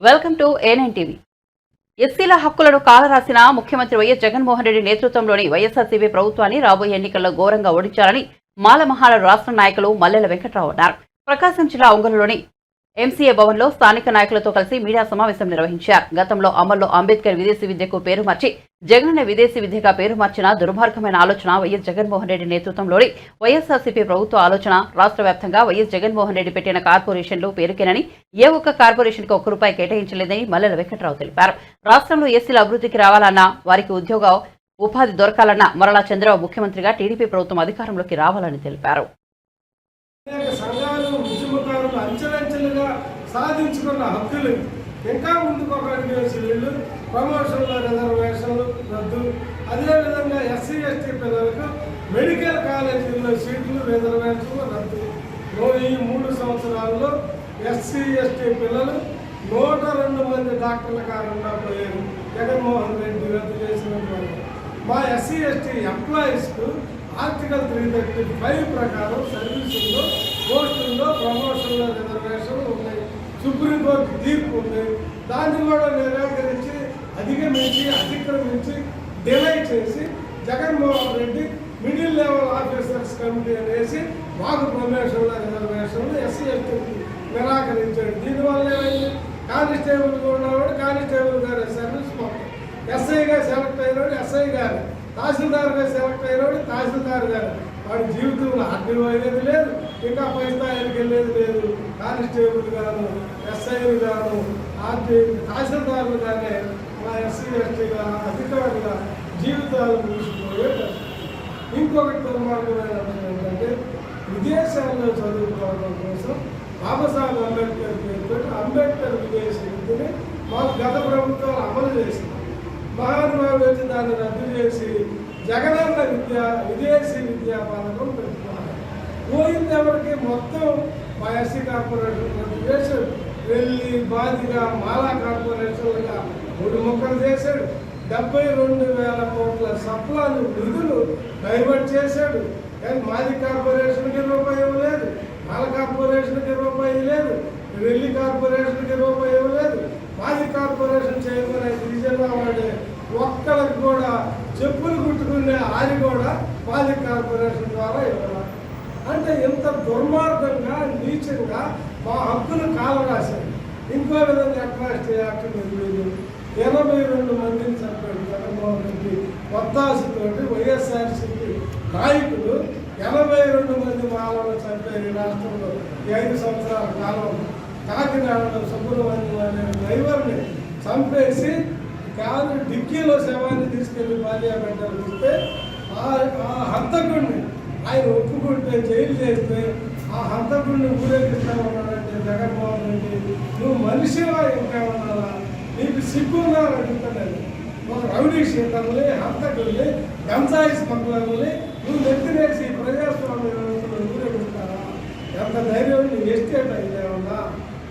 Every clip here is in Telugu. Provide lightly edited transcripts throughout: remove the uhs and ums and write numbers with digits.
Welcome to A9 TV. ఎస్సీల హక్కులను కాలరాసిన ముఖ్యమంత్రి వైఎస్ జగన్మోహన్ రెడ్డి నేతృత్వంలోని వైఎస్ఆర్సీపీ ప్రభుత్వాన్ని రాబోయే ఎన్నికల్లో ఘోరంగా ఓడించాలని మాలమహాల రాష్ట్ర నాయకులు మల్లెల వెంకట్రావు అన్నారు. ప్రకాశం జిల్లా ఒంగోలులోని ఎంసీఏ భవన్లో స్థానిక నాయకులతో కలిసి మీడియా సమావేశం నిర్వహించారు. గతంలో అమల్లో అంబేద్కర్ విదేశీ విద్యకు పేరు మార్చి జగనన్న విదేశీ విద్యగా పేరు మార్చిన దుర్మార్గమైన ఆలోచన వైఎస్ జగన్మోహన్ రెడ్డి నేతృత్వంలోని వైఎస్ఆర్సీపీ ప్రభుత్వ ఆలోచన. రాష్ట్ర వ్యాప్తంగా వైఎస్ జగన్మోహన్ రెడ్డి పెట్టిన కార్పొరేషన్లు పేరుకేనని ఏ ఒక్క కార్పొరేషన్కి ₹1 కేటాయించలేదని మల్లెల వెంకట్రావు తెలిపారు. రాష్ట్రంలో ఎస్సీల అభివృద్ధికి రావాలన్నా, వారికి ఉపాధి దొరకాలన్నా మరలా చంద్రబాబు ముఖ్యమంత్రిగా టీడీపీ ప్రభుత్వం అధికారంలోకి రావాలని తెలిపారు. అంచెలంచెలుగా సాధించుకున్న హక్కులు ఇంకా ముందుకు ఒక అడుగు వేసి వీళ్ళు ప్రమోషన్ల రిజర్వేషన్లు రద్దు, అదేవిధంగా ఎస్సీ ఎస్టీ పిల్లలకు మెడికల్ కాలేజీల్లో సీట్లు రిజర్వేషన్లు రద్దు. ఈ 3 సంవత్సరాల్లో ఎస్సీ ఎస్టీ పిల్లలు 102 మంది డాక్టర్ల కారణంగా పోయారు. జగన్మోహన్ రెడ్డి రద్దు చేసినటువంటి మా ఎస్సీ ఎస్టీ ఎంప్లాయీస్కు ఆర్టికల్ 335 ప్రకారం సర్వీసుల్లో పోస్టుల్లో ప్రమోషన్ల రిజర్వేషన్లు ఉన్నాయి. సుప్రీంకోర్టు తీర్పు ఉంది. దాన్ని కూడా నిరాకరించి అతిక్రమించి డిలే చేసి Jaganmohan Reddy middle level officers committee అనేసి మాకు ప్రమోషన్ల రిజర్వేషన్లు ఎస్సీ ఎస్టీకి నిరాకరించాడు. దీనివల్ల ఏమైంది? కానిస్టేబుల్గా ఉన్నవాడు కానిస్టేబుల్ గారి సర్వీస్ మొత్తం, ఎస్ఐగా సెలెక్ట్ అయినవాడు ఎస్ఐ గారు, తహసీల్దార్గా సెలెక్ట్ అయినవాడు తహసీల్దార్ గారు. వాడి జీవితంలో ఆర్టీఓ అయ్యేది లేదు, ఇంకా పై స్థాయికి వెళ్ళేది లేదు. కానిస్టేబుల్ గాను ఎస్ఐలు గాను తహసీల్దార్లు గానే మా ఎస్సీ ఎస్టీగా అధికారులుగా జీవితాలు ముగిసిపోయే. ఇంకొకటి దుర్మార్గమైన అంశం ఏంటంటే, విదేశాల్లో చదువుకోవడం కోసం బాబాసాహెబ్ అంబేద్కర్ పేరుతో అంబేద్కర్ విదేశీ విద్యని మాకు గత ప్రభుత్వాలు అమలు చేసింది. మహానుభావుడు వచ్చి దాన్ని రద్దు చేసి జగనన్న విదేశీ విద్యా పథకం పెట్టుకున్నారు. పోయింది ఎవరికి? మొత్తం మా ఎస్సీ కార్పొరేషన్ రద్దు చేశాడు. వెళ్ళి బాధిగా మాలా కార్పొరేషన్లుగా 3 ముక్కలు చేశాడు. 72,000 కోట్ల సప్లాలు నిధులు డైవర్ట్ చేశాడు. కానీ మాది కార్పొరేషన్కి రూపాయి ఇవ్వలేదు, మాల కార్పొరేషన్కి రూపాయి లేదు, రెల్లి కార్పొరేషన్కి రూపాయి ఇవ్వలేదు. మాది కార్పొరేషన్ చేయమని గిరిజన వాడే ఒక్కరికి కూడా చెప్పులు కుట్టుకునే ఆది కూడా మాది కార్పొరేషన్ ద్వారా ఇవ్వాలి. అంటే ఇంత దుర్మార్గంగా నీచంగా మా హక్కులు కాలరాశారు. ఇంకో విధంగా అట్రాసిటీ యాక్ట్ 82 మందిని చంపాడు జగన్మోహన్ రెడ్డి ఒత్తాసుతోటి. వైఎస్ఆర్సీపీ నాయకులు 82 మంది మాలను చంపారు ఈ రాష్ట్రంలో ఈ 5 సంవత్సరాల కాలంలో. కాకినాడలో సుబ్రహ్మణ్యం అనే డ్రైవర్ని చంపేసి కారు డిక్కీలో శవాన్ని తీసుకెళ్లి పార్లమెంట్ ఇస్తే ఆ హంతకుడిని ఆయన ఒప్పుకుంటే జైలు చేస్తే ఆ హంతకుడిని ఊరేగిస్తా ఉన్నాడంటే జగన్మోహన్ రెడ్డి, నువ్వు మనిషివా ఇంకా ఉన్నావా? నీకు సిగ్గున్నా అడుగుతానని ఒక రౌడీ షీటర్ని, హంతకుల్ని, గంజాయి స్మగ్లర్ని నువ్వు నెత్తినేసి ప్రజాస్వామ్య వ్యవస్థలో ఊరేగిస్తావా? ఎంత ధైర్యం? నీ ఎస్టేట్ అయ్యేవన్నా?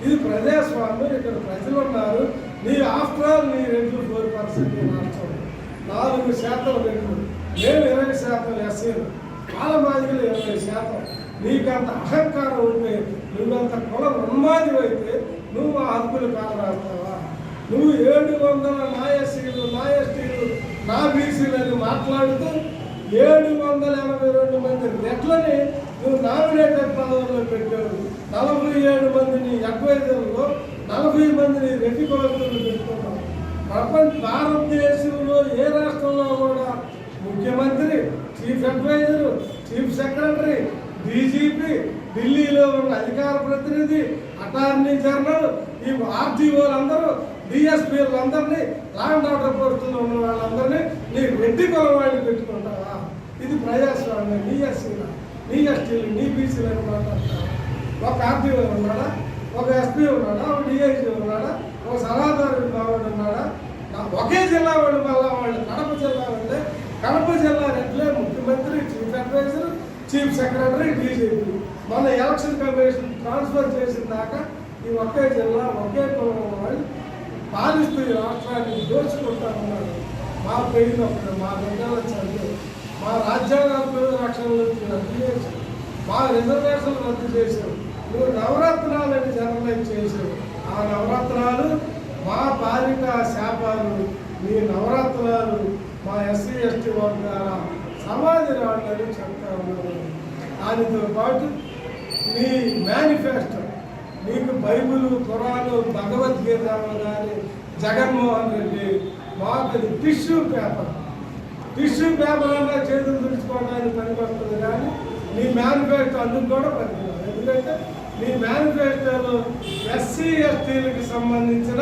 ఇది ప్రజాస్వామ్యం, ఇక్కడ ప్రజలు ఉన్నారు. నీ ఆఫ్టర్ ఆల్ నీ రెంట్లు 4% రాష్ట్రం, 4% రెంట్లు, మేము 20% ఎస్సీలు, మాలమాదిగలు 20%. నీకంత అహంకారం ఉంటే, నువ్వంత కుల ఉన్మాది అయితే నువ్వు ఆ హక్కులు కాలరాస్తావా? నువ్వు 700 నా ఎస్సీలు, నా ఎస్టీలు, నా బీసీలు అని మాట్లాడుతూ 782 మంది రెట్లని నువ్వు నామినేటెడ్ పదవుల్లో పెట్టావు. 47 మందిని అడ్వైజర్లో, 40 మందిని రెడ్డి కులస్తులు పెట్టుకున్నావు. భారతదేశంలో ఏ రాష్ట్రంలో కూడా ముఖ్యమంత్రి, chief adviser, chief secretary, DGP, ఢిల్లీలో ఉన్న అధికార ప్రతినిధి, అటార్నీ జనరల్, ఈ ఆర్టీఓలందరూ, డిఎస్పీలందరినీ, లా అండ్ ఆర్డర్ పోస్టుల్లో ఉన్న వాళ్ళందరినీ నీ రెడ్డి కులం వాళ్ళు పెట్టుకుంటావా? ఇది ప్రజాస్వామ్యం. నీ ఎస్సీలు, నీ ఎస్టీలు, నీ బీసీలు అని మాట్లాడతావా? ఒక ఆర్టీఓ ఉన్నాడా? ఒక ఎస్పీ ఉన్నాడా? ఒక డిఐజీ ఉన్నాడా? ఒక సలహాదారు బావాడు ఉన్నాడా? ఒకే జిల్లా వాళ్ళు మళ్ళా వాళ్ళు కడప జిల్లా వాళ్ళే. కడప జిల్లా రెడ్లే ముఖ్యమంత్రి, chief adviser, chief secretary, DGP. మన ఎలక్షన్ కమిషన్ ట్రాన్స్ఫర్ చేసిన దాకా ఈ ఒకే జిల్లా ఒకే కులం వాళ్ళు పాలిస్తూ ఈ రాష్ట్రాన్ని దోచుకుంటా ఉన్నారు. మా పెరిగినప్పుడు మా బిడ్డల చదువు, మా రాజ్యాంగ రక్షణలు రద్దు చేశారు, మా రిజర్వేషన్లు రద్దు చేశారు. నువ్వు నవరత్నాలని జనరలైజ్ చేశావు. ఆ నవరత్నాలు మా బాలిక శాపాలు, మీ నవరత్నాలు మా ఎస్సీ ఎస్టీ వర్గాల సమాధి రాళ్ళని చెప్తా ఉన్నారు. దానితో పాటు మీ మేనిఫెస్టో, మీకు బైబిల్, ఖురాను, భగవద్గీతలో కానీ జగన్మోహన్ రెడ్డి మాకు అది టిష్యూ పేపర్ అన్నా చేతులు తుడుచుకోవడానికి పనిపడుతుంది, కానీ మీ మేనిఫెస్టో అందుకు కూడా పనికిరాదు. ఎందుకంటే మీ మేనిఫెస్టోలో ఎస్సీ ఎస్టీలకు సంబంధించిన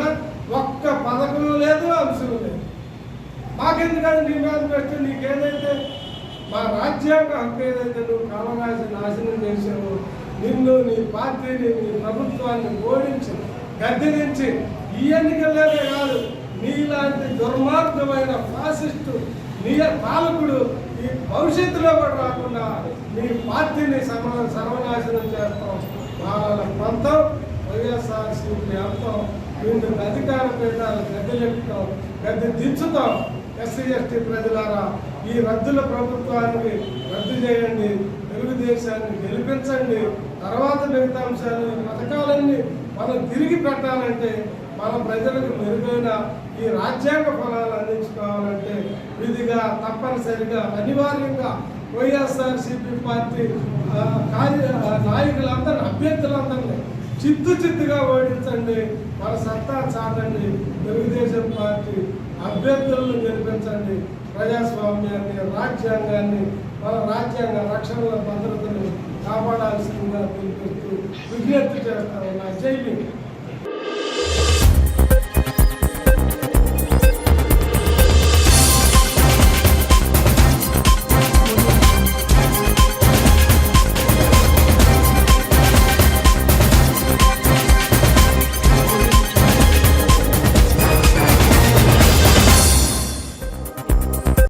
ఒక్క పథకం లేదు, అంశం లేదు. మాకెందుకంటే నీ మేనిఫెస్టో నీకేదైతే మా రాజ్యాంగ హక్కు ఏదైతే నువ్వు కాలరాసి నాశనం చేసావో, నిన్ను, నీ పార్టీని, నీ ప్రభుత్వాన్ని ఓడించి గద్దెదించి ఈ ఎన్నికల్లోనే కాదు, నీలాంటి దుర్మార్గమైన ఫాసిస్టు నీ పాలకుడు ఈ భవిష్యత్తులో కూడా రాకుండా నీ పార్టీని సర్వనాశనం చేస్తాం. వాళ్ళ పంతం వైఎస్ఆర్సీపీ అంతం. వీళ్ళు అధికార పీఠాలు గద్దెలెక్కుతాం, గద్దె దించుతాం. ఎస్సీ ఎస్టీ ప్రజలారా, ఈ రద్దుల ప్రభుత్వానికి రద్దు చేయండి, తెలుగుదేశాన్ని గెలిపించండి. తర్వాత మిగతా అంశాలు, పథకాలన్నీ మనం తిరిగి పెట్టాలంటే, మన ప్రజలకు మెరుగైన ఈ రాజ్యాంగ ఫలాలు అందించుకోవాలంటే విధిగా, తప్పనిసరిగా, అనివార్యంగా వైఎస్ఆర్సీపీ పార్టీ నాయకులందరినీ, అభ్యర్థులందరినీ చిత్తుగా ఓడించండి. మన సత్తా చాటండి. తెలుగుదేశం పార్టీ అభ్యర్థులను గెలిపించండి. ప్రజాస్వామ్యాన్ని, రాజ్యాంగాన్ని, మన రాజ్యాంగ రక్షణల భద్రతను కాపాడాల్సిందిగా పిలుపుతూ విజ్ఞప్తి చేస్తాను. నా జై భీమ్.